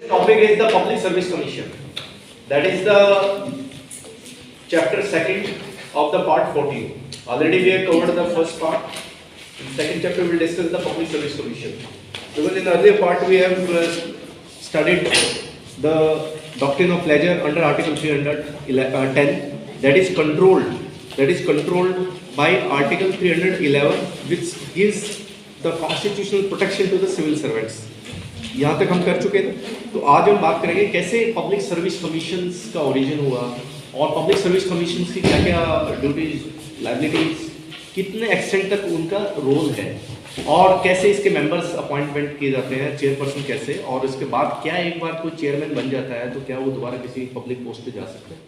Topic is the Public Service Commission. That is the chapter 2 of the part 14. Already we have covered the first part. In second chapter we will discuss the Public Service Commission. Because in the earlier part we have studied the doctrine of pleasure under Article 310. That is controlled by Article 311, which gives the constitutional protection to the civil servants. यहाँ तक हम कर चुके थे. तो आज हम बात करेंगे कैसे पब्लिक सर्विस कमीशंस का ओरिजिन हुआ और पब्लिक सर्विस कमीशंस की क्या क्या ड्यूटीज, लायबिलिटीज, कितने एक्सटेंट तक उनका रोल है और कैसे इसके मेंबर्स अपॉइंटमेंट किए जाते हैं, चेयरपर्सन कैसे, और इसके बाद क्या एक बार कोई चेयरमैन बन जाता है तो क्या वो दोबारा किसी पब्लिक पोस्ट पे जा सकते हैं.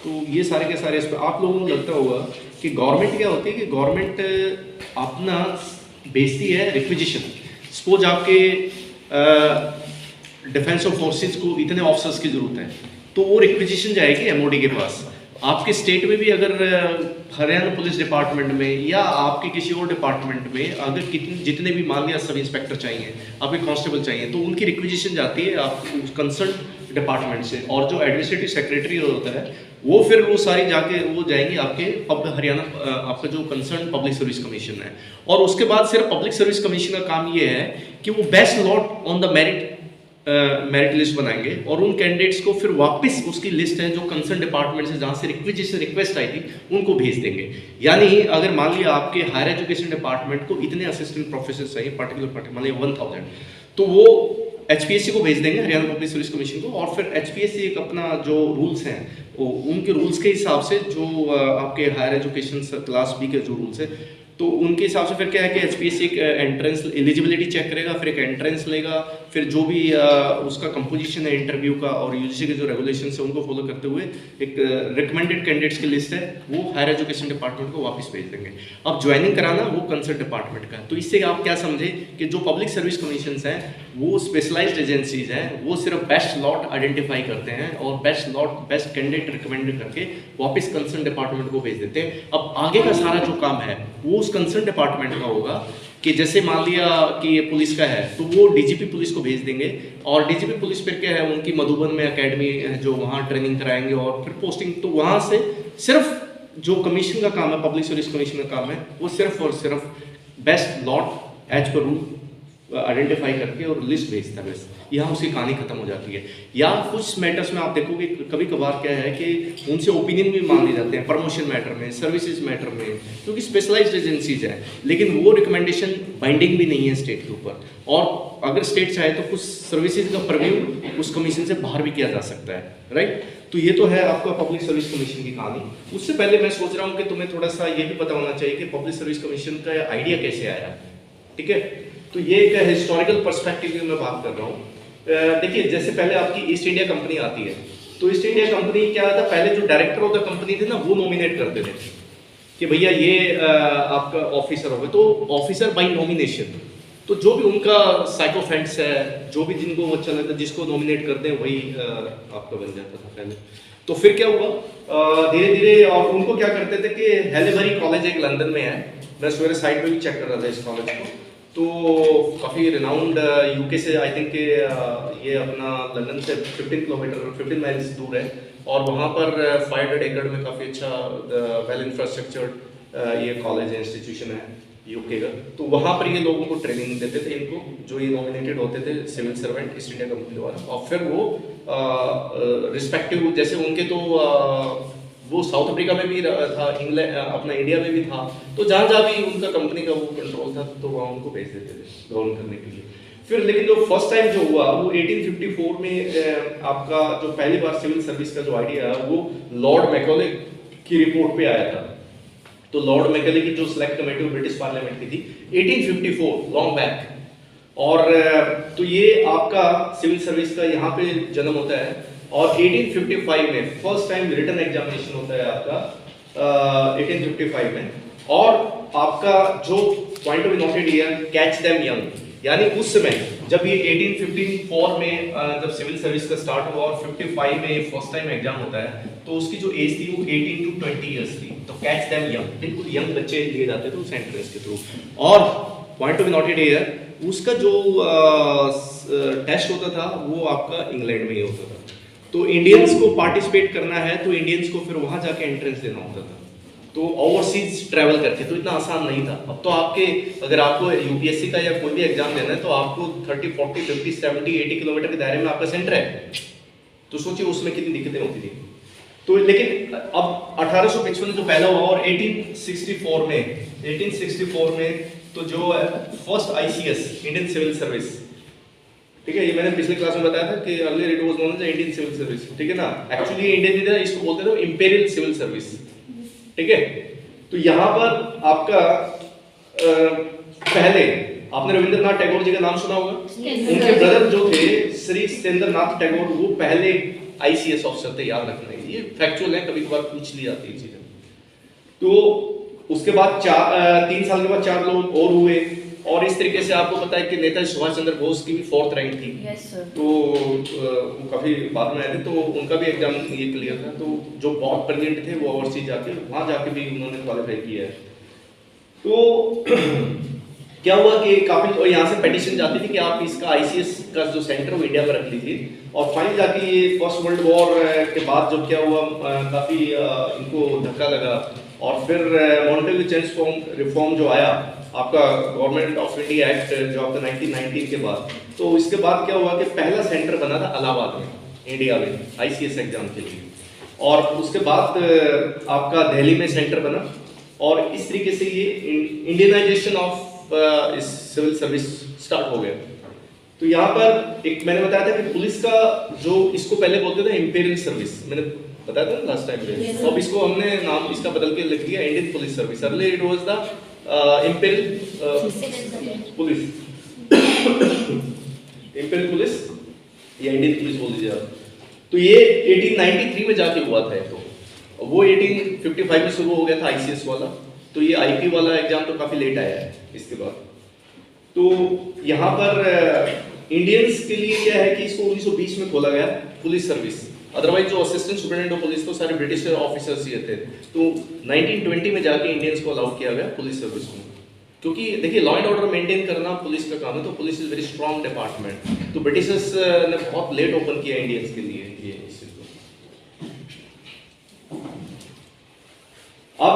तो ये सारे के सारे इस पर आप लोगों को लगता होगा कि गवर्नमेंट क्या होती है कि गवर्नमेंट अपना बेचती है रिक्विजिशन. सपोज आपके डिफेंस ऑफ फोर्सेस को इतने ऑफिसर्स की जरूरत है तो वो रिक्विजिशन जाएगी एमओडी के पास. आपके स्टेट में भी अगर हरियाणा पुलिस डिपार्टमेंट में या आपके किसी और डिपार्टमेंट में अगर जितने भी मान लिया सब इंस्पेक्टर चाहिए, आपके कांस्टेबल चाहिए, तो उनकी रिक्विजिशन जाती है आपको कंसर्न डिपार्टमेंट से, और जो एडमिनिस्ट्रेटिव सेक्रेटरी होता है वो फिर वो सारी जाके वो जाएंगे आपके हरियाणा आपका जो कंसर्न पब्लिक सर्विस कमीशन है. और उसके बाद सिर्फ पब्लिक सर्विस कमीशन का काम ये है कि वो best lot on the merit list बनाएंगे और उन कैंडिडेट्स को फिर वापस उसकी लिस्ट है जो कंसर्न डिपार्टमेंट से जहाँ से रिक्विजिशन रिक्वेस्ट आई थी उनको भेज देंगे. यानी अगर मान लिया आपके हायर एजुकेशन डिपार्टमेंट को इतने असिस्टेंट प्रोफेसर चाहिए पर्टिकुलर मान लिया 1000, तो वो एचपीएससी को भेज देंगे, हरियाणा पब्लिक सर्विस कमीशन को, और फिर एचपीएससी एक अपना जो रूल्स हैं उनके रूल्स के हिसाब से जो आपके हायर एजुकेशन क्लास बी के जो रूल्स है तो उनके हिसाब से फिर क्या है कि एचपीएससी एक एंट्रेंस एलिजिबिलिटी चेक करेगा, फिर एक एंट्रेंस लेगा, फिर जो भी उसका कंपोजिशन है इंटरव्यू का और यूजीसी के जो रेगुलेशंस है उनको फॉलो करते हुए एक रिकमेंडेड कैंडिडेट्स की लिस्ट है वो हायर एजुकेशन डिपार्टमेंट को वापस भेज देंगे. अब ज्वाइनिंग कराना वो कंसर्न डिपार्टमेंट का. तो इससे आप क्या समझे कि जो पब्लिक सर्विस कमीशंस हैं वो स्पेशलाइज्ड एजेंसीज हैं, वो सिर्फ बेस्ट लॉट आइडेंटिफाई करते हैं और बेस्ट कैंडिडेट रिकमेंड करके वापस कंसर्न डिपार्टमेंट को भेज देते हैं. अब आगे का सारा जो काम है वो उस कंसर्न डिपार्टमेंट का होगा कि जैसे मान लिया कि ये पुलिस का है तो वो डीजीपी पुलिस को भेज देंगे और डीजीपी पुलिस फिर क्या है उनकी मधुबन में एकेडमी है जो वहाँ ट्रेनिंग कराएंगे और फिर पोस्टिंग. तो वहाँ से सिर्फ जो कमीशन का काम है पब्लिक सर्विस कमीशन का काम है वो सिर्फ और सिर्फ best lot as per rule identify करके और लिस्ट भेजता है. बस यहाँ उसकी कहानी खत्म हो जाती है. या कुछ मैटर्स में आप देखोगे कभी कभार क्या है कि उनसे ओपिनियन भी मांगे जाते हैं प्रमोशन मैटर में, सर्विसेज मैटर में, क्योंकि स्पेशलाइज्ड एजेंसीज हैं, लेकिन वो रिकमेंडेशन बाइंडिंग भी नहीं है स्टेट के ऊपर. और अगर स्टेट चाहे तो कुछ सर्विसेज का प्रीव्यू उस कमीशन से बाहर भी किया जा सकता है. राइट. तो ये तो है आपका पब्लिक सर्विस कमीशन की कहानी. उससे पहले मैं सोच रहा हूँ कि तुम्हें थोड़ा सा ये भी पता होना चाहिए कि पब्लिक सर्विस कमीशन का आइडिया कैसे आया. ठीक है. तो ये एक हिस्टोरिकल पर्सपेक्टिव में मैं बात कर रहा हूँ. देखिए जैसे पहले आपकी ईस्ट इंडिया कंपनी आती है तो ईस्ट इंडिया कंपनी क्या था, पहले जो डायरेक्टर ऑफ द कंपनी थे ना वो नॉमिनेट करते थे कि भैया ये आपका ऑफिसर होगा, तो ऑफिसर बाय नॉमिनेशन. तो जो भी उनका साइकोफेंट्स है, जो भी जिनको अच्छा लगता है जिसको नॉमिनेट करते हैं वही आपका बन जाता था पहले. तो फिर क्या हुआ धीरे धीरे, और उनको क्या करते थे कि हेलेबरी कॉलेज एक लंदन में है, मैं सवेरे साइड पे भी चेक कर रहा था इस कॉलेज को, तो काफ़ी रिनाउंड यूके से आई थिंक ये अपना लंदन से 15 माइल्स दूर है और वहाँ पर 500 एकड़ में काफ़ी अच्छा वेल इंफ्रास्ट्रक्चर्ड ये कॉलेज है, इंस्टीट्यूशन है यूके का. तो वहाँ पर ये लोगों को ट्रेनिंग देते थे इनको जो ये नॉमिनेटेड होते थे civil servant East India Company द्वारा, और फिर वो रिस्पेक्टिव जैसे उनके तो वो साउथ अफ्रीका में भी था, इंग्लैंड अपना इंडिया में भी था, तो जहाँ जहाँ भी उनका कंपनी का वो कंट्रोल था तो वहाँ उनको भेज देते थे गवर्न करने के लिए. फिर लेकिन जो फर्स्ट टाइम जो हुआ वो 1854 में आपका जो पहली बार सिविल सर्विस का जो आइडिया है वो लॉर्ड मैकॉले की रिपोर्ट पे आया था. तो लॉर्ड मैकॉले की जो सिलेक्ट कमेटी ब्रिटिश पार्लियामेंट की थी 1854 लॉन्ग बैक, और तो ये आपका सिविल सर्विस का यहाँ पे जन्म होता है. और 1855 में फर्स्ट टाइम रिटन एग्जामिनेशन होता है आपका 1855 में, और आपका जो point of noted here catch them young, यानी उस समय जब ये 1854 में जब सिविल सर्विस का स्टार्ट हुआ और 55 में फर्स्ट टाइम एग्जाम होता है तो उसकी जो एज थी वो 18 to 20 इयर्स थी. तो कैच देम यंग, बिल्कुल यंग बच्चे लिए जाते थे उस एंट्रेंस के थ्रू. और पॉइंट ऑफ नोटेड हियर उसका जो टेस्ट होता था वो आपका इंग्लैंड में ही होता था। तो इंडियंस को पार्टिसिपेट करना है तो इंडियंस को फिर वहाँ जाके एंट्रेंस देना होता था, तो ओवरसीज ट्रैवल करके, तो इतना आसान नहीं था। अब तो आपके अगर आपको यूपीएससी का या कोई भी एग्जाम देना है तो आपको 30, 40, 50, 70, 80 किलोमीटर के दायरे में आपका सेंटर है, तो सोचिए उसमें कितनी दिक्कतें होती थी। तो लेकिन अब 1855 जो पहला हुआ और 1864 में तो जो first ICS Indian civil service, ठीक है, ये मैंने पिछले क्लास में बताया था कि earlier it was known as Indian civil service, ठीक है ना, एक्चुअली इंडियन नहीं था, इसको बोलते थे इंपीरियल सिविल सर्विस, ठीक है। तो यहाँ पर आपका पहले आपने रविंद्रनाथ टैगोर जी का नाम सुना होगा, उनके ब्रदर जो थे श्री सत्येंद्रनाथ टैगोर, वो पहले आईसीएस ऑफिसर थे, याद रखना है, ये फैक्चुअल है, कभी कभार पूछ ली जाती है चीजें। तो उसके बाद 3 साल के बाद 4 लोग और हुए, और इस तरीके से आपको पता है कि नेताजी सुभाष चंद्र बोस की भी 4th रैंक थी। तो वो काफी बाद में आए थे, तो उनका भी एग्जाम ये क्लियर था। तो जो बहुत ब्रिलियंट थे वो ओवरसीज जाके वहां जाके भी उन्होंने क्वालिफाई किया है। तो क्या हुआ कि काफी यहाँ से पेटिशन जाती थी कि आप इसका आईसीएस का जो सेंटर वो इंडिया में रख लीजिए, और फाइनली जाके ये फर्स्ट वर्ल्ड वॉर के बाद जो क्या हुआ, काफी इनको धक्का लगा, और फिर मॉन्टेग्यू रिफॉर्म जो आया आपका गवर्नमेंट ऑफ इंडिया एक्ट जो आपका 1919 के बाद, तो इसके बाद क्या हुआ कि पहला सेंटर बना था इलाहाबाद में इंडिया में आईसीएस एग्जाम के लिए, और उसके बाद आपका दिल्ली में सेंटर बना, और इस तरीके से ये इंडियनाइजेशन ऑफ इस सिविल सर्विस स्टार्ट हो गया। तो यहाँ पर एक मैंने बताया था कि पुलिस का जो इसको पहले बोलते थे इंपीरियल सर्विस, मैंने बताया था लास्ट टाइम में, तो अब इसको हमने नाम इसका बदल के लिख दिया Indian police service. Earlier it was the imperial police, imperial police या इंडियन पुलिस बोल दीजिए आप। तो ये 1893 में जाके हुआ था, तो वो 1855 में शुरू हो गया था आईसीएस वाला। तो ये आईपी वाला एग्जाम तो काफी लेट आया है इसके बाद। तो यहाँ पर इंडियंस के लिए क्या है कि इसको 1920 में खोला गया पुलिस सर्विस, अदरवाइज जो असिस्टेंट सुपरिटेंडेंट ऑफ पुलिस तो सारे ब्रिटिश ऑफिसर्स ही थे। तो 1920 में जाके इंडियंस को अलाउ किया गया पुलिस सर्विस को, क्योंकि देखिए लॉ एंड ऑर्डर मेंटेन करना पुलिस का काम है, तो police is very strong department. तो ब्रिटिशर्स ने बहुत लेट ओपन किया इंडियंस के लिए ये इस चीज को। अब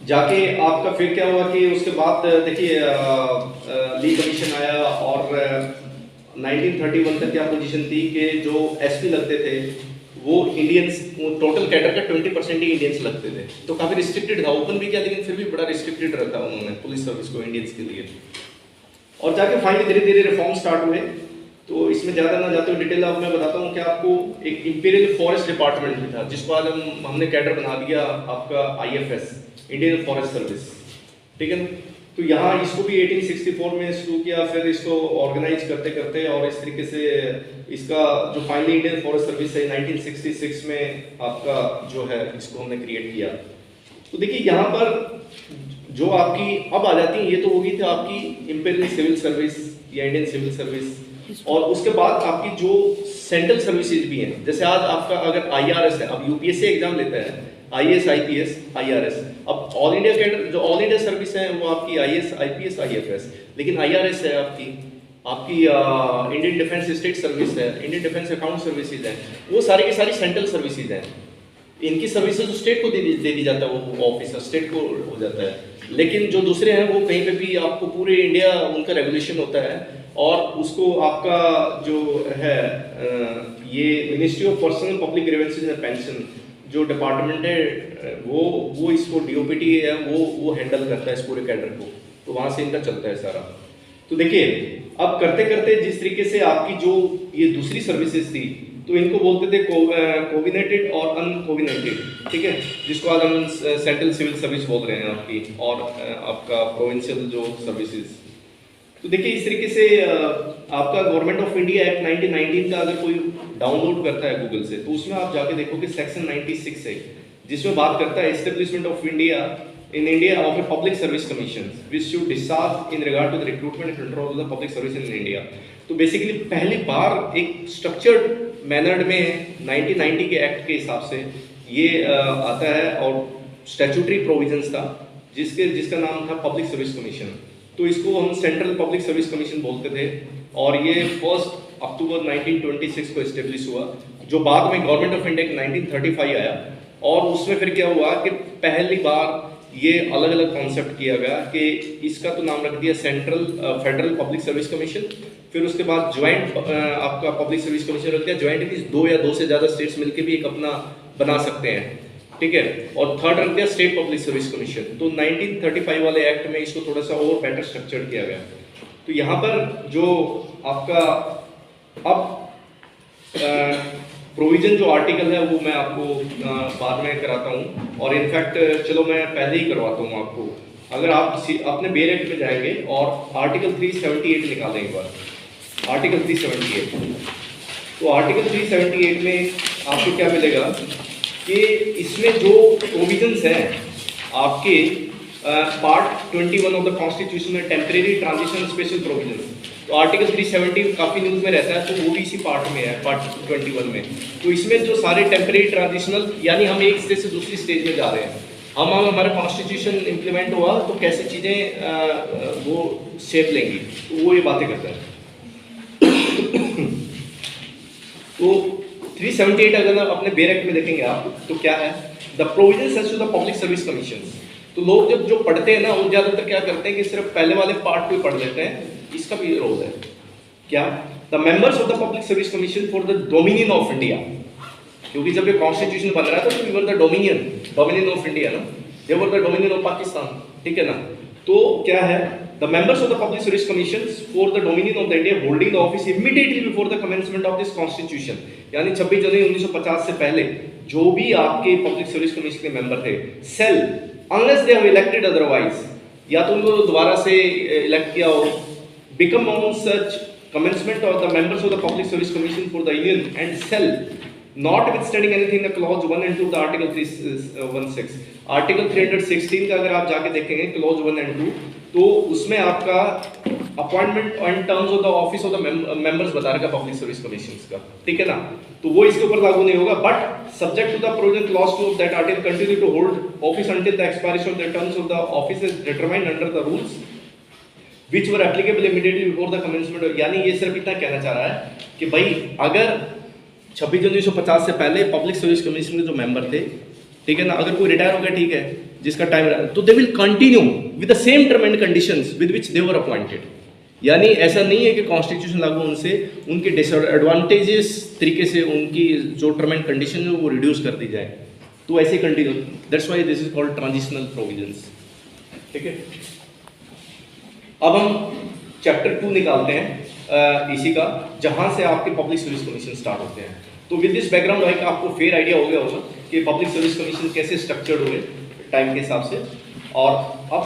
जाके आपका फिर क्या हुआ कि उसके बाद देखिए ली कमीशन आया, और 1931 तक क्या पोजीशन थी कि जो एसपी लगते थे वो इंडियंस, टोटल कैडर का 20% ही इंडियंस लगते थे, तो काफी रिस्ट्रिक्टेड था, ओपन भी किया लेकिन फिर भी बड़ा रिस्ट्रिक्टेड रखा उन्होंने पुलिस सर्विस को इंडियंस के लिए। और जाके फाइनली धीरे धीरे रिफॉर्म स्टार्ट हुए। तो इसमें ज्यादा ना जाते हुए डिटेल अब मैं बताता हूँ कि आपको एक इंपीरियल फॉरेस्ट डिपार्टमेंट भी था, जिसको आज हमने कैडर बना दिया आपका आईएफएस, इंडियन फॉरेस्ट सर्विस, ठीक है ना। तो यहाँ इसको भी 1864 में शुरू किया, फिर इसको ऑर्गेनाइज करते करते और इस तरीके से इसका जो फाइनली इंडियन फॉरेस्ट सर्विस है 1966 में आपका जो है इसको हमने क्रिएट किया। तो देखिए यहाँ पर जो आपकी अब आ जाती है, ये तो होगी थी आपकी इंपीरियल सिविल सर्विस या इंडियन सिविल सर्विस, और उसके बाद आपकी जो सेंट्रल सर्विसेज भी हैं, जैसे आज आपका अगर आईआरएस है, अब यूपीएससी एग्जाम लेता है आईएएस आईपीएस आईआरएस, अब ऑल इंडिया कैडर जो ऑल इंडिया सर्विस है वो आपकी आईएएस आईपीएस आईएफएस, लेकिन आईआरएस है आपकी इंडियन डिफेंस स्टेट सर्विस है, इंडियन डिफेंस अकाउंट सर्विसेज है, वो सारी की सारी सेंट्रल सर्विसेज हैं। इनकी सर्विसेज स्टेट को दे दी जाता है, वो ऑफिसर स्टेट को हो जाता है, लेकिन जो दूसरे हैं वो कहीं पे भी आपको पूरे इंडिया उनका रेगुलेशन होता है, और उसको आपका जो है ये ministry of personnel public grievances and pension जो डिपार्टमेंट है वो इसको डीओपीटी है वो हैंडल करता है इस पूरे कैडर को, तो वहां से इनका चलता है सारा। तो देखिए अब करते करते जिस तरीके से आपकी जो ये दूसरी सर्विसेज थी, तो इनको बोलते थे कोविनेटेड और अनकोविनेटेड, ठीक है, जिसको आज हम सेंट्रल सिविल सर्विस बोल रहे हैं आपकी, और आपका प्रोविंशियल जो सर्विसेज। तो देखिए इस तरीके से आपका गवर्नमेंट ऑफ इंडिया एक्ट 1919 का अगर कोई डाउनलोड करता है गूगल से, तो उसमें आप जाके देखोगे सेक्शन 96 है, जिसमें बात करता है establishment of India in India of a public service commission which should discharge in regard to the recruitment and control of the public service in India. तो बेसिकली पहली बार एक स्ट्रक्चर्ड मैनर्ड में 1990 के एक्ट के हिसाब से ये आता है, और स्टैट्यूटरी प्रोविजंस था जिसका नाम था पब्लिक सर्विस कमीशन। तो इसको हम सेंट्रल पब्लिक सर्विस कमीशन बोलते थे, और ये 1 अक्टूबर 1926 को इस्टेब्लिश हुआ, जो बाद में गवर्नमेंट ऑफ इंडिया के 1935 आया। और उसमें फिर क्या हुआ कि पहली बार ये अलग अलग कॉन्सेप्ट किया गया कि इसका तो नाम रख दिया central federal public service commission. फिर उसके बाद ज्वाइंट आपका पब्लिक सर्विस कमीशन रख दिया। ज्वाइंट मींस 2 या 2 से ज़्यादा स्टेट्स मिलकर भी एक अपना बना सकते हैं, ठीक है। और थर्ड रख दिया स्टेट पब्लिक सर्विस कमीशन। तो 1935 वाले एक्ट में इसको थोड़ा सा और बेटर स्ट्रक्चर किया गया। तो यहाँ पर जो आपका अब प्रोविजन जो आर्टिकल है वो मैं आपको बाद में कराता हूँ, और इनफैक्ट चलो मैं पहले ही करवाता हूँ आपको। अगर आप अपने बेयर एक्ट में जाएंगे और आर्टिकल 378 निकालें एक बार, आर्टिकल 378, तो आर्टिकल 378 में आपको क्या मिलेगा कि इसमें जो प्रोविजंस हैं आपके पार्ट 21 ऑफ द कॉन्स्टिट्यूशन में टेम्परेरी ट्रांजिशन स्पेशल प्रोविजंस, तो आर्टिकल 370 काफ़ी न्यूज़ में रहता है, तो वो भी इसी पार्ट में है, पार्ट 21 में। तो इसमें जो सारे टेम्परेरी ट्रांजिशनल, यानी हम एक स्टेज से दूसरी स्टेज में जा रहे हैं, हम हमारा कॉन्स्टिट्यूशन इम्प्लीमेंट हुआ तो कैसे चीज़ें वो शेप लेंगी, तो वो ये बातें करता है। तो 378 अगर अपने बेयर एक्ट में देखेंगे आप, तो क्या है, the provisions as to the public service commission. तो लोग जब जो पढ़ते हैं ना, वो ज़्यादातर क्या करते हैं कि सिर्फ पहले वाले पार्ट को ही पढ़ लेते हैं। इसका भी रोल है क्या, the members of the public service commission for the dominion of India, क्योंकि जब ये कॉन्स्टिट्यूशन बन रहा था तो we were the dominion of India ना, they were the dominion of Pakistan, ठीक है ना। तो क्या है, the members of the public service commission for the dominion of the India holding the office immediately before the commencement of this constitution, यानी 26 जनवरी 1950 से पहले जो भी आपके पब्लिक सर्विस कमीशन के मेंबर थे, shall unless they have elected otherwise, या तो उनको दोबारा से इलेक्ट किया हो, become on such commencement of the members of the public service commission for the union and shall notwithstanding anything the clause 1 and 2 the article 316, article 316 का अगर आप जाके देखेंगे clause 1 and 2, तो उसमें आपका appointment and terms of the office of the members बता रहा है पब्लिक सर्विस कमीशंस का, ठीक है ना। तो वो इसके ऊपर लागू नहीं होगा, but subject to the provision clause 2 of that article continue to hold office until the expiration of the terms of the office is determined under the rules which were applicable immediately before the commencement of, यानी ये सिर्फ इतना कहना चाह रहा है कि भाई अगर 26 जनवरी 1950 से पहले पब्लिक सर्विस कमीशन के जो मेंबर थे, ठीक है ना, अगर कोई रिटायर हो गया, ठीक है, जिसका टाइम रहा, तो they will continue with the same term and conditions with which they were appointed. यानी ऐसा नहीं है कि कॉन्स्टिट्यूशन लागू उनसे उनके डिसएडवांटेजेस तरीके से उनकी जो टर्म एंड कंडीशन है वो रिड्यूस कर दी जाए, तो ऐसे continue, that's why this is called transitional provisions, ठीक है। अब हम चैप्टर 2 निकालते हैं इसी का, जहां से आपके पब्लिक सर्विस कमीशन स्टार्ट होते हैं। तो विद दिस बैकग्राउंड लाइक आपको फेयर आइडिया हो गया होगा कि पब्लिक सर्विस कमीशन कैसे स्ट्रक्चर्ड हुए टाइम के हिसाब से। और अब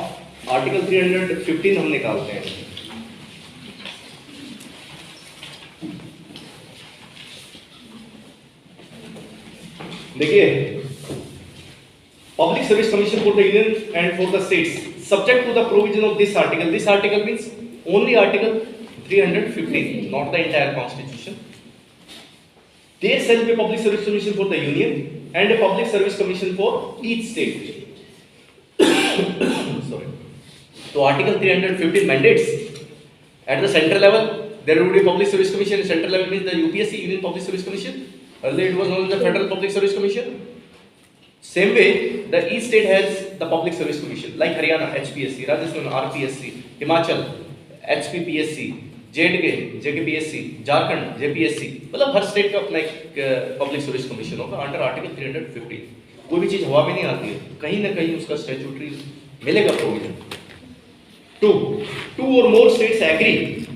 आर्टिकल 315 हम निकालते हैं। देखिए, public service commission for the union and for the states subject to the provision of this article means only article 315, not the entire constitution. There shall be a public service commission for the union and a public service commission for each state. Sorry. So article 315 mandates at the central level there will be a public service commission. Central level means the UPSC, Union Public Service Commission. Earlier it was known as the Federal Public Service Commission. Same way, the each state has the public service commission, like Haryana HPSC, Rajasthan RPSC, Himachal HPPSC, JKPSC, Jharkhand JPSC, मतलब हर state का अपना एक public service commission होगा under article 315। कोई भी चीज हवा में नहीं आती है, कहीं ना कहीं उसका स्टैट्यूटरी मिलेगा provision. Two or more states agree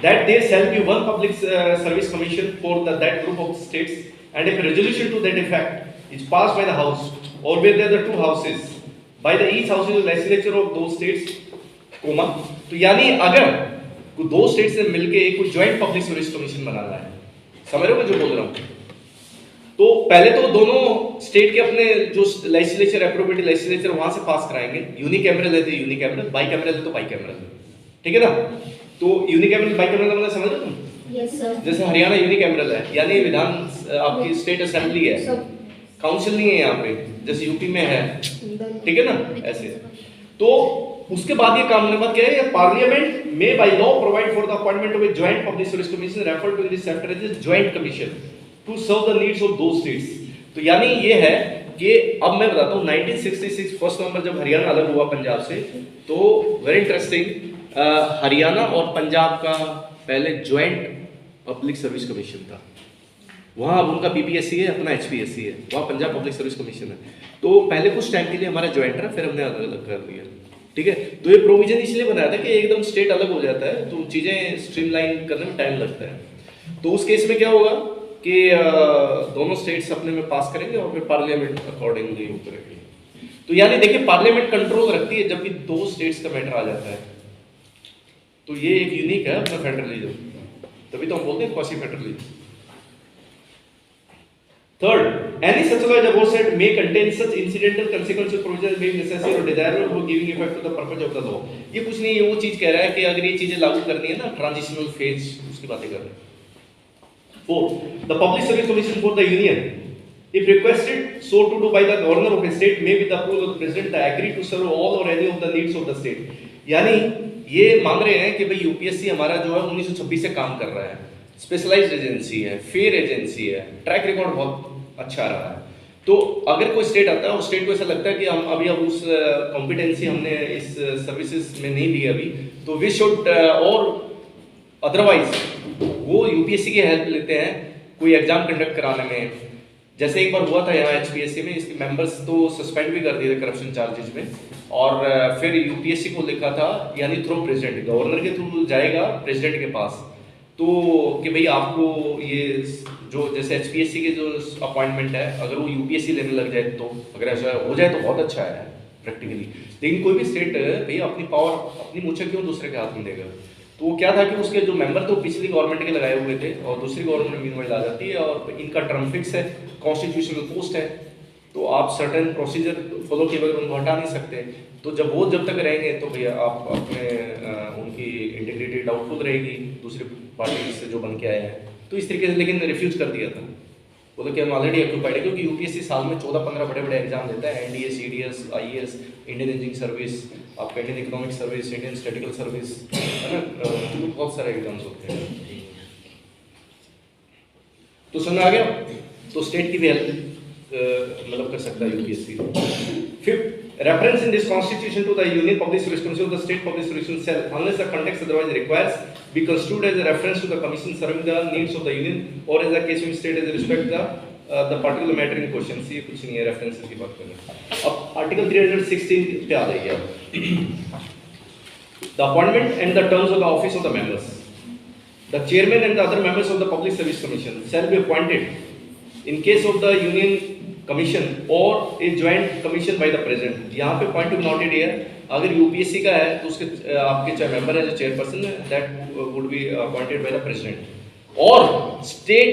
that there shall be one public service commission for that group of states, and if a resolution to that effect is passed by the house or where there are the two houses by the each house is the legislature of those states, comma, तो यानी अगर कोई दो state से मिलके एक joint public service commission बना रहा है, समझ रहे हो जो बोल रहा हूँ, तो पहले तो दोनों स्टेट के अपने जो लेजिस्लेचर एप्रोप्रिएट लेजिस्लेचर वहां से पास कराएंगे। यूनिकैमरल है तो यूनिकैमरल, बाइकैमरल है तो बाइकैमरल, ठीक है ना। तो यूनिकैमरल बाइकैमरल का मतलब समझ रहे हो तुम? Yes sir. जैसे हरियाणा यूनिकैमरल है, यानी विधान आपकी स्टेट असेंबली है, काउंसिल नहीं है यहाँ पे, जैसे यूपी में है, ठीक है ना, ऐसे। तो उसके बाद ये काम होने के बाद क्या है, पार्लियामेंट में by law provide for the appointment of a joint public service commission referred to this chapter as joint commission to serve the needs of those states. तो यानी ये है कि अब मैं बताता हूँ 1966 1 नवंबर जब हरियाणा अलग हुआ पंजाब से, तो वेरी इंटरेस्टिंग, हरियाणा और पंजाब का पहले ज्वाइंट पब्लिक सर्विस कमीशन था। वहाँ अब उनका पीपीएससी है, अपना एचपीएससी है, वहाँ पंजाब पब्लिक सर्विस कमीशन है। तो पहले कुछ टाइम के लिए हमारा ज्वाइंट रहा, फिर हमने अलग अलग कर दिया। ठीक है, तो ये प्रोविजन इसलिए बनाया था कि एकदम स्टेट अलग हो जाता है तो चीज़ें स्ट्रीमलाइन करने में टाइम लगता है। तो उस केस में क्या होगा कि दोनों स्टेट्स अपने में पास करेंगे और फिर पार्लियामेंट अकॉर्डिंगली वो करेंगे। तो यानी देखिए पार्लियामेंट कंट्रोल रखती है जब भी दो स्टेट्स का मैटर आ जाता है। तो ये एक यूनिक है अपना फेडरलिज्म, तभी तो हम बोलते हैं quasi federalism. Third, any such law as above said may contain such incidental consequential provisions may be necessary or desirable for giving effect to the purpose of the law। ये कुछ नहीं, ये वो चीज कह रहा है कि अगर ये चीजें लागू करनी है ना, ट्रांजिशनल फेज उसकी बातें कर रहे हैं। Fourth, the Public Service Commission for the Union, if requested so to do by the governor of a state, may with the approval of the president agree to serve all or any of the needs of the state। यानी ये मान रहे हैं कि भाई UPSC हमारा जो है 1926 से काम कर रहा है, स्पेशलाइज्ड एजेंसी है, फेयर एजेंसी है, ट्रैक रिकॉर्ड बहुत अच्छा रहा है। तो अगर कोई स्टेट आता है और स्टेट को ऐसा लगता है कि हम अभी अब उस कॉम्पिटेंसी हमने इस सर्विसेज में नहीं ली अभी, तो वी शुड और अदरवाइज वो यूपीएससी की हेल्प लेते हैं कोई एग्जाम कंडक्ट कराने में। जैसे एक बार हुआ था यहाँ एचपीएससी में, इसके मेंबर्स तो सस्पेंड भी कर दिए थे करप्शन चार्जेस में, और फिर यूपीएससी को लिखा था, यानी थ्रू प्रेसिडेंट, गवर्नर के थ्रू जाएगा प्रेसिडेंट के पास, तो कि भाई आपको ये जो जैसे एचपीएससी के जो अपॉइंटमेंट है अगर वो यूपीएससी लेने लग जाए, तो अगर ऐसा हो जाए तो बहुत अच्छा है प्रैक्टिकली। लेकिन कोई भी स्टेट भैया अपनी पावर अपनी मूछें क्यों दूसरे के हाथ में देगा। तो वो क्या था कि उसके जो मेंबर थे वो पिछली गवर्नमेंट के लगाए हुए थे और दूसरी गवर्नमेंट मीनवाइल आ जाती है और इनका टर्म फिक्स है, कॉन्स्टिट्यूशनल पोस्ट है, तो आप सर्टेन प्रोसीजर फॉलो किए बगैर उनको हटा नहीं सकते। तो जब तक रहेंगे तो भैया आप अपने उनकी इंटीग्रिटी डाउटफुल रहेगी दूसरी पार्टी से जो बन के आए हैं। तो इस तरीके से लेकिन रिफ्यूज कर दिया था, बोले कि हम ऑलरेडी ऑक्यूपाइड है, क्योंकि यूपीएससी साल में 14-15 बड़े एग्जाम देता है, NDA, CDS, IAS, Indian engineering service, आपका Indian economic service, Indian statical service, है ना, बहुत सारे एग्जाम्स होते हैं। तो समझ आ गया, तो स्टेट की भी हेल्प मतलब कर सकता है UPSC. Fifth, reference in this constitution to the union public service commission of the state public service commission shall, unless the context otherwise requires, be construed as a reference to the commission serving the needs of the union or as the case में state as respect the particular matter in question। ये कुछ नहीं है, references की बात करें। अब article 316 पे आ जाइए आप। The appointment and the terms of the office of the members, the chairman and the other members of the public service commission shall be appointed in case of the union commission और a joint commission by the president. यहाँ पे point to be noted here, अगर UPSC का है तो उसके आपके चाहे मेंबर है जो chairperson that would be appointed by the president, और स्टेट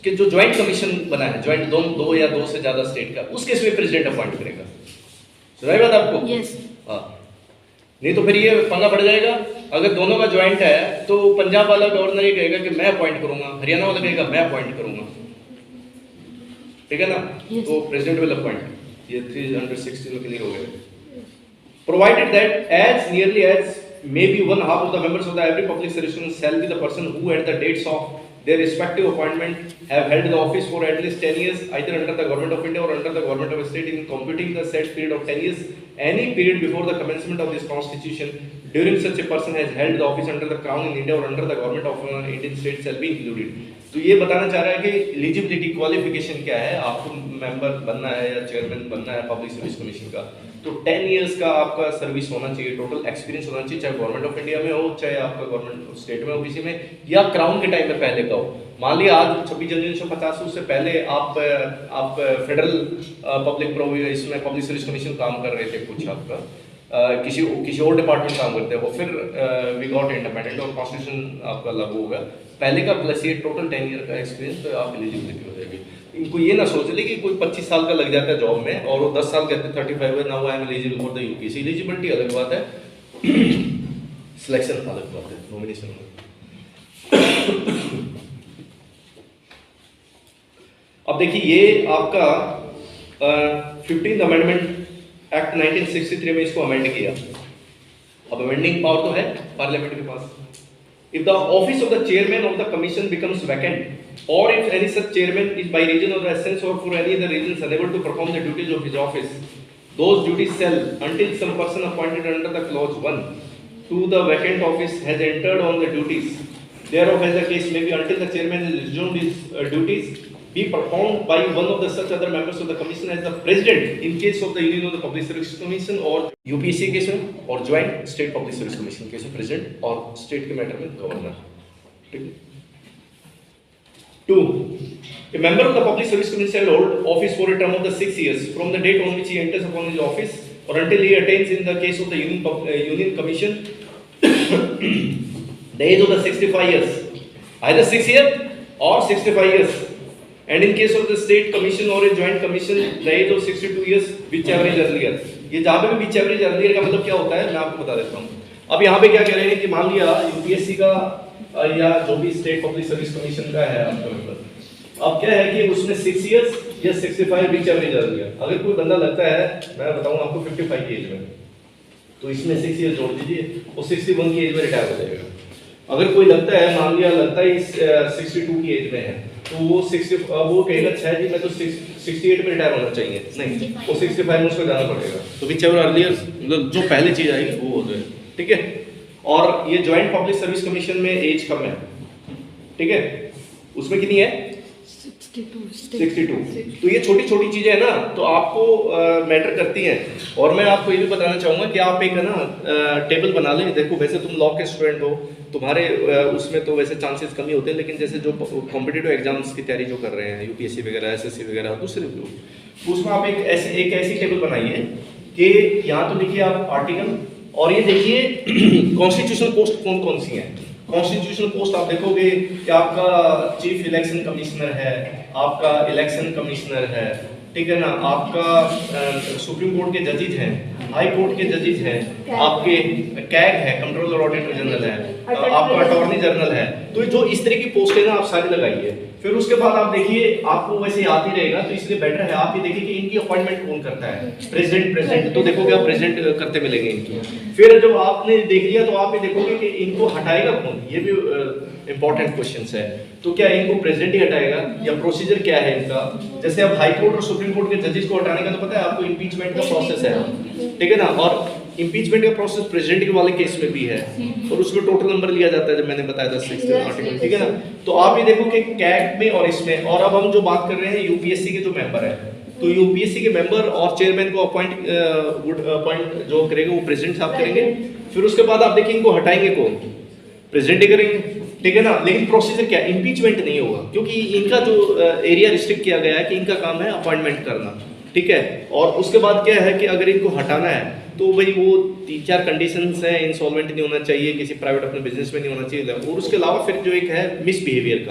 के जो ज्वाइंट कमीशन बना है, ज्वाइंट दो या दो से ज्यादा स्टेट का, उस केस में प्रेसिडेंट अपॉइंट करेगा। सुनाई बात आपको? yes. हाँ, नहीं तो फिर ये पंगा पड़ जाएगा। अगर दोनों का ज्वाइंट है तो पंजाब वाला गवर्नर ये कहेगा कि मैं अपॉइंट करूंगा, हरियाणा वाला कहेगा मैं अपॉइंट करूंगा, ठीक है ना? yes. तो प्रेसिडेंट विल अपॉइंट, ये 316 में क्लियर हो गया। Provided that as nearly as may be one half of the members of the every public service commission shall be the person who at the dates of their respective appointment have held the office for at least 10 years either under the government of India or under the government of a state, in computing the said period of 10 years any period before the commencement of this constitution during such a person has held the office under the crown in India or under the government of Indian state shall be included। तो ये बताना चाह रहा है कि eligibility qualification क्या है, आपको मेंबर बनना है या चेयरमैन बनना है पब्लिक सर्विस कमीशन का, तो 10 इयर्स का आपका सर्विस होना चाहिए, टोटल एक्सपीरियंस होना चाहिए, चाहे गवर्नमेंट ऑफ इंडिया में हो, चाहे आपका गवर्नमेंट स्टेट में हो, किसी में, या क्राउन के टाइम में पहले का हो। मान लिया आज 26 जनवरी 1950 उससे पहले आप फेडरल पब्लिक इसमें पब्लिक सर्विस कमीशन काम कर रहे थे, कुछ आपका किसी और डिपार्टमेंट काम करते हो, फिर वी गॉट इंडिपेंडेंट और कॉन्स्टिट्यूशन आपका लागू होगा, पहले का प्लस ये टोटल 10 ईयर का एक्सपीरियंस, तो आप एलिजिबिलिटी हो जाएगी। इनको ये ना सोच ले कि कोई 25 साल का लग जाता है जॉब में और वो 10 साल कहते हैं 35 है, now I am eligible for the UPSC. Eligibility अलग बात है, सिलेक्शन अलग बात है, नॉमिनेशन अलग। अब देखिए ये आपका 15th अमेंडमेंट एक्ट 1963 में इसको अमेंड किया, अब अमेंडिंग पावर तो है पार्लियामेंट के पास। If the office of the chairman of the commission becomes vacant, or if any such chairman is by reason of the absence or for any other reasons unable to perform the duties of his office, those duties shall, until some person appointed under the clause 1 to the vacant office has entered on the duties thereof, as the case may be, until the chairman has resumed his duties, be performed by one of the such other members of the commission as the president in case of the Union of the Public Service Commission or UPSC case में, और joint state public service commission case में president और state के matter में governor. ठीक है। 2. A member of the Public Service Commission shall hold office for a term of the 6 years from the date on which he enters upon his office or until he attains, in the case of the Union Commission, the age of the 65 years, either 6 years or 65 years, and in case of the State Commission or a Joint Commission, the age of 62 years, whichever is earlier। ये जहाँ पे भी whichever is earlier का मतलब क्या होता है, मैं आपको बता देता हूँ। अब यहाँ पे क्या कह रहे हैं कि मान लिया यूपीएससी का या जो भी स्टेट पब्लिक सर्विस कमीशन का है आपका मेंबर, अब क्या है कि उसमें 6 इयर्स या 65 whichever is earlier। अगर कोई बंदा लगता है, मैं बताऊँ आपको 55 की एज में, तो इसमें 6 इयर्स जोड़ दीजिए, वो 61 की एज में रिटायर हो जाएगा। अगर कोई लगता है, मान लिया लगता है 62 की एज में है, तो वो 60, वो कहेगा अच्छा जी मैं तो 68 में रिटायर होना चाहिए, नहीं वो 65 में उसको जाना पड़ेगा। तो whichever earlier, मतलब जो पहले चीज आएगी वो हो जाए। ठीक है। और ये ज्वाइंट पब्लिक सर्विस कमीशन में एज कम है। ठीक है। उसमें कितनी है? 62। तो ये छोटी छोटी चीजें है ना, तो आपको मैटर करती हैं। और मैं आपको ये भी बताना चाहूंगा कि आप एक है ना टेबल बना लें। देखो वैसे तुम लॉ के स्टूडेंट हो, तुम्हारे उसमें तो वैसे चांसेस कम ही होते हैं, लेकिन जैसे जो कॉम्पिटिटिव एग्जाम्स की तैयारी जो कर रहे हैं, यूपीएससी वगैरह, एसएससी वगैरह, दूसरे तो उसमें आप एक ऐसी टेबल बनाइए कि यहाँ तो लिखिए आप आर्टिकल, और ये देखिए कॉन्स्टिट्यूशनल पोस्ट कौन कौन सी हैं। कॉन्स्टिट्यूशनल पोस्ट आप देखोगे कि आपका चीफ इलेक्शन कमिश्नर है, आपका इलेक्शन कमिश्नर है, ठीक है ना, आपका सुप्रीम कोर्ट के जजेज हैं, हाई कोर्ट के जजेज हैं, आपके कैग है, कंट्रोलर ऑडिटर जनरल है, आपका अटॉर्नी जनरल है। तो जो इस तरह की पोस्ट है ना, आप सारी लगाइए। फिर उसके बाद आप देखिए, आपको वैसे याद ही रहेगा, तो इसलिए बेटर है आप ये देखिए कि इनकी अपॉइंटमेंट कौन करता है। प्रेसिडेंट तो देखोगे आप प्रेसिडेंट करते मिलेंगे इनकी। फिर जब आपने देख लिया तो आप ये देखोगे कि इनको हटाएगा कौन, ये भी इंपॉर्टेंट क्वेश्चंस है। तो क्या इनको प्रेसिडेंट ही हटाएगा या प्रोसीजर क्या है इनका? जैसे अब हाई कोर्ट और सुप्रीम कोर्ट के जजेस को हटाने का तो पता है आपको, इम्पीचमेंट का प्रोसेस है, ठीक है ना। और इम्पीचमेंट का प्रोसेस प्रेसिडेंट के वाले केस में भी है, और उसमें टोटल नंबर लिया जाता है, जब मैंने बताया था 6 आर्टिकल, ठीक है ना। तो आप ये देखो कि कैग में और इसमें, और अब हम जो बात कर रहे हैं यूपीएससी के जो मेंबर है, तो यूपीएससी के मेंबर और चेयरमैन को अपॉइंट जो करेगा वो प्रेसिडेंट साहब करेंगे। फिर उसके बाद आप देखिए इनको हटाएंगे कौन, प्रेसिडेंट ही करेंगे, ठीक है ना। लेकिन प्रोसीजर क्या, इम्पीचमेंट नहीं होगा, क्योंकि इनका जो एरिया रिस्ट्रिक्ट किया गया है कि इनका काम है अपॉइंटमेंट करना, ठीक है। और उसके बाद क्या है कि अगर इनको हटाना है तो भाई वो 3-4 कंडीशंस हैं, इंसॉल्वेंट नहीं होना चाहिए, किसी प्राइवेट अपने बिजनेस में नहीं होना चाहिए, और उसके अलावा फिर जो एक है मिसबिहेवियर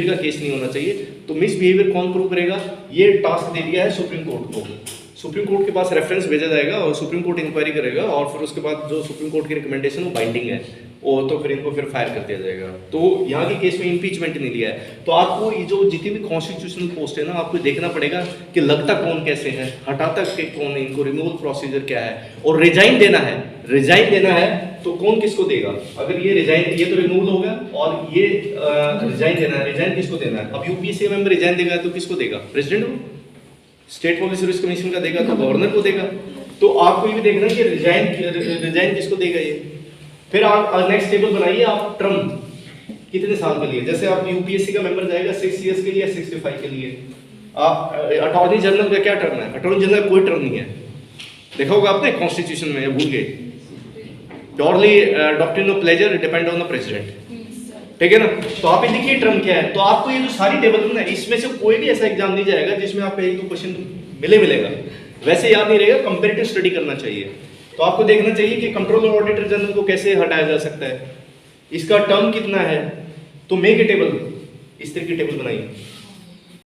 का केस नहीं होना चाहिए। तो मिसबिहेवियर कौन प्रूव करेगा, ये टास्क दे दिया है सुप्रीम कोर्ट को। सुप्रीम कोर्ट के पास रेफरेंस भेजा जाएगा और सुप्रीम कोर्ट इंक्वायरी करेगा, और फिर उसके बाद जो सुप्रीम कोर्ट की रिकमेंडेशन वो बाइंडिंग है, वो तो फिर इनको फिर फायर कर दिया जाएगा। तो यहाँ के केस में इम्पीचमेंट नहीं लिया है। तो आपको ये जो जितनी भी कॉन्स्टिट्यूशनल पोस्ट है ना, आपको देखना पड़ेगा कि लगता कौन कैसे है, हटाता के कौन है, इनको रिमूवल प्रोसीजर क्या है, और रिजाइन देना है तो कौन किसको देगा। अगर ये रिजाइन, ये तो रिमूवल होगा, और ये रिजाइन देना है, रिजाइन किसको देना है। अब यूपीएससी मेंबर रिजाइन देगा तो किसको देगा, प्रेसिडेंट को। स्टेट पब्लिक सर्विस कमीशन का देगा तो गवर्नर को देगा। तो आपको ये भी देखना है कि रिजाइन किसको देगा ये। फिर आप नेक्स्ट टेबल बनाइए, आप टर्म कितने साल के लिए, जैसे आप यूपीएससी का मेंबर जाएगा 6 इयर्स के लिए या 65 के लिए। आप अटॉर्नी जनरल का क्या टर्म है, अटॉर्नी जनरल कोई टर्म नहीं है, देखा होगा आपने कॉन्स्टिट्यूशन में, भूल गए। Purely doctrine of pleasure depend on the president, ठीक है ना। तो आप ये देखिए टर्म क्या है। तो आपको ये जो सारी टेबल है, इसमें से कोई भी ऐसा एग्जाम नहीं जाएगा जिसमें आपको 1-2 क्वेश्चन मिलेगा, वैसे याद नहीं रहेगा, कंपैरेटिव स्टडी करना चाहिए। तो आपको देखना चाहिए कि कंट्रोलर ऑडिटर जनरल को कैसे हटाया जा सकता है, इसका टर्म कितना है। तो मेक ए टेबल, इस तरह की टेबल बनाइए।